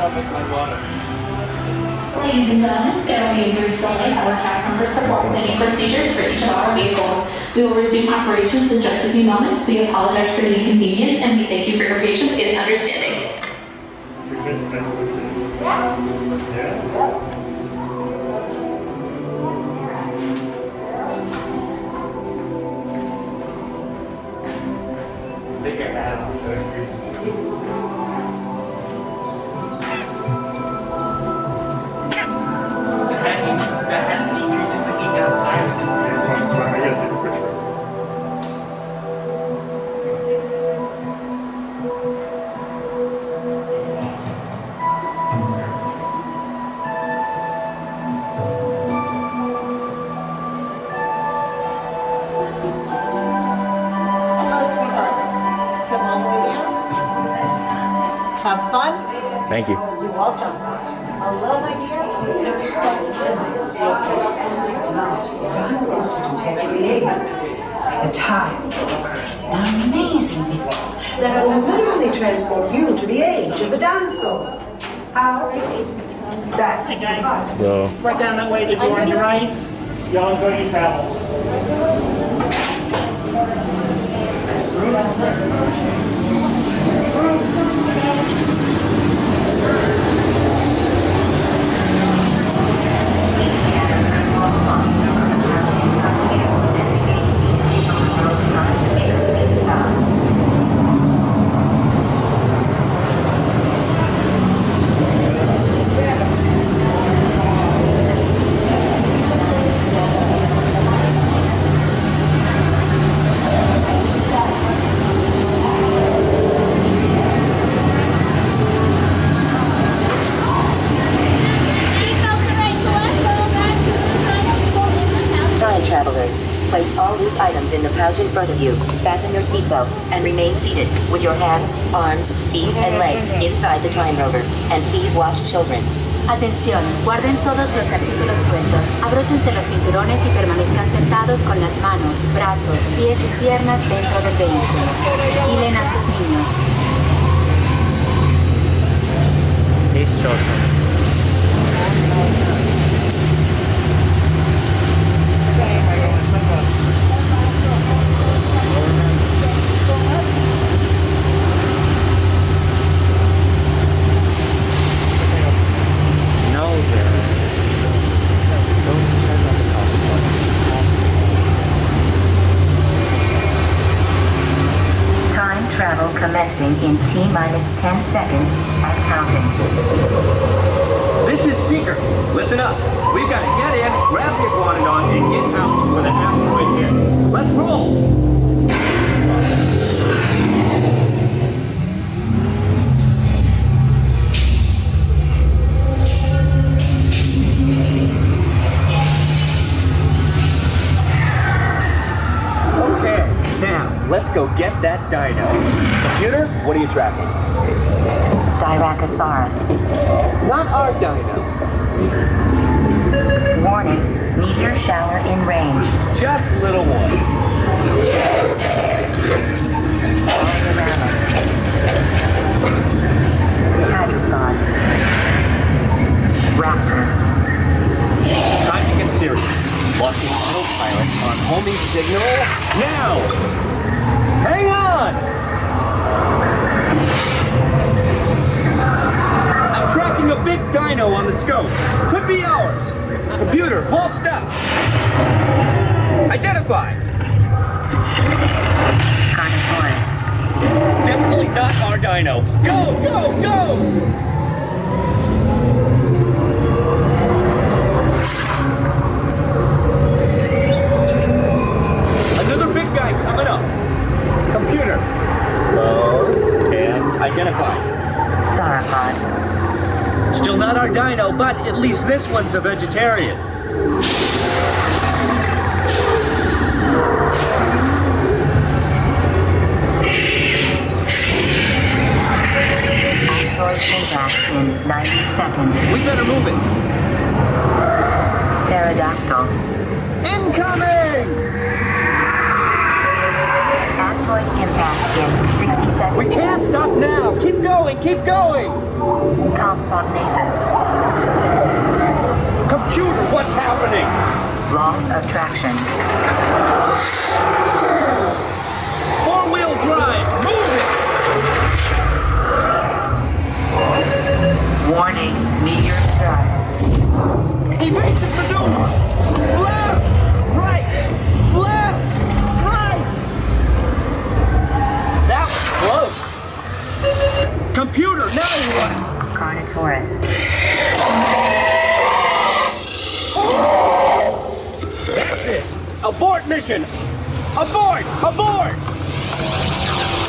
Ladies and gentlemen, there will be a brief delay. Our cast members support cleaning procedures for each of our vehicles. We will resume operations in just a few moments. We apologize for the inconvenience and we thank you for your patience and understanding. Take your hat off. Have fun. Thank you. You're welcome. Hello, my dear. Has created a time, an amazing vehicle that will literally transport you to the age of the dinosaurs. How? That's fun. So, Right down that way, the door on your right. Y'all enjoy your travels. Place all loose items in the pouch in front of you. Fasten your seatbelt and remain seated with your hands, arms, feet, and legs inside the time rover. And please watch children. Atención, guarden todos los artículos sueltos. Abróchense los cinturones y permanezcan sentados con las manos, brazos, pies y piernas dentro del vehículo. Vigilen a sus niños. these children. Travel commencing in T-minus 10 seconds and counting. This is Seeker. Listen up. We've got to get in, grab the iguanodon, and get out before the asteroid hits. Let's roll! Let's go get that dino. Computer, what are you tracking? Styracosaurus. Not our dino. Warning, meteor shower in range. Just little one. Hadrosaur. Raptor. Time to get serious. Launching autopilot on homing signal now! Hang on! I'm tracking a big dino on the scope. Could be ours. Computer, full stop. Identify. Carnotaurus. Definitely not our dino. Go, go, go! Another big guy coming up. Computer. Slow and identify. Sauropod. Still not our dino, but at least this one's a vegetarian. Asteroid impact in 90 seconds. We better move it. Pterodactyl. Incoming! Asteroid impact in 60 seconds. We can't stop now. Keep going, keep going! Comsog Nathus. Computer, what's happening? Loss of traction. Four-wheel drive, move it! Warning, meteor strike. Evasive maneuver! Left! Right! Left! Right! That was close! Computer, now what? Carnotaurus. That's it! Abort mission! Abort! Abort!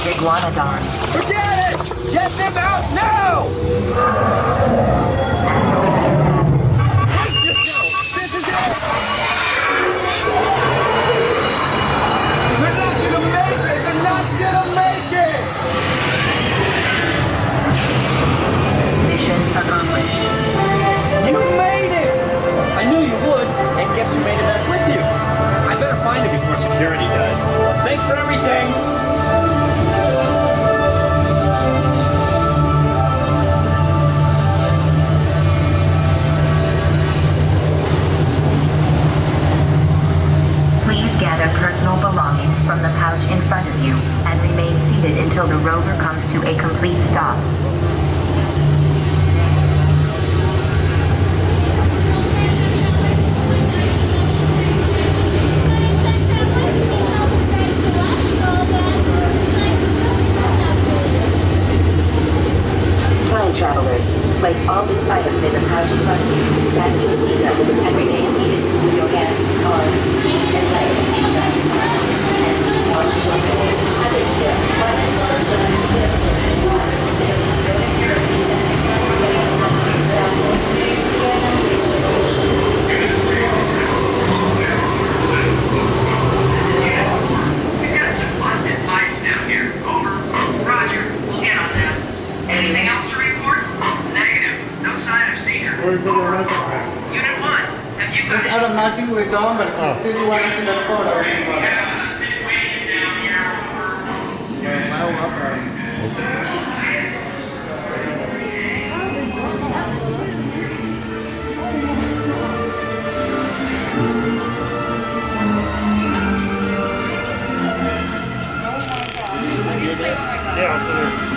Iguanodon. Forget it! Get them out now! Brace yourself! This is it! They're not gonna make it! They're not gonna make it! Mission accomplished. You made it! I knew you would, and guess who made it back with you? I better find it before security does. Thanks for everything! Please gather personal belongings from the pouch in front of you and remain seated until the rover comes to a complete stop. Time travelers, place all loose items in the pouch in front of you. Fasten your seatbelt and remain seated with your hands, arms, feet, and legs inside the time. And please watch children. We've got some busted pipes down here. Over. Roger. We'll get on that. Anything else to report? Negative. No sign of seizure. Over. Unit 1. Have you It's got automatically done, but if you still want to see the photo, you can Yeah,